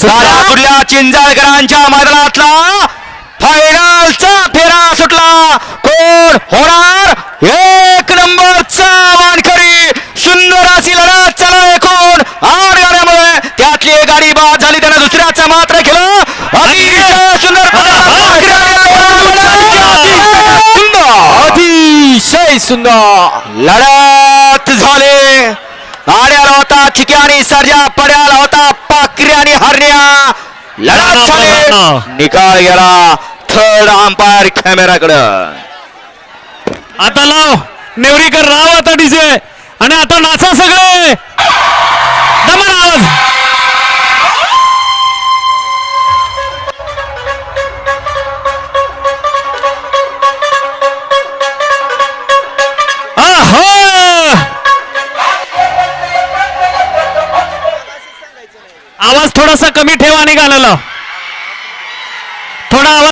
कुठल्या चिंजाळकरांच्या मैदानातला फायनलचा फेरा सुटला. कोण होणार एक नंबरचा मानकरी? सुंदर अशी लढत चालू कोण आड गाड्यामुळे त्यातली एक गाडी बाद झाली, त्यानं दुसऱ्याचा मात्र केलं. अतिशय सुंदर अतिशय सुंदर लढत झाली. आड्याला होता चिक्या आणि सर्जा, पड्याला होता पाकऱ्या आणि हरण्या. लढत झाली, निकाल गेला थर्ड अंपायर कॅमेराकडं. आता लाव नेवरीकर राव आता डीजे आणि आता नाचा सगळे दमन आवाज. आवाज थोडासा कमी ठेवा आणि गाण्याला थोडा आवाज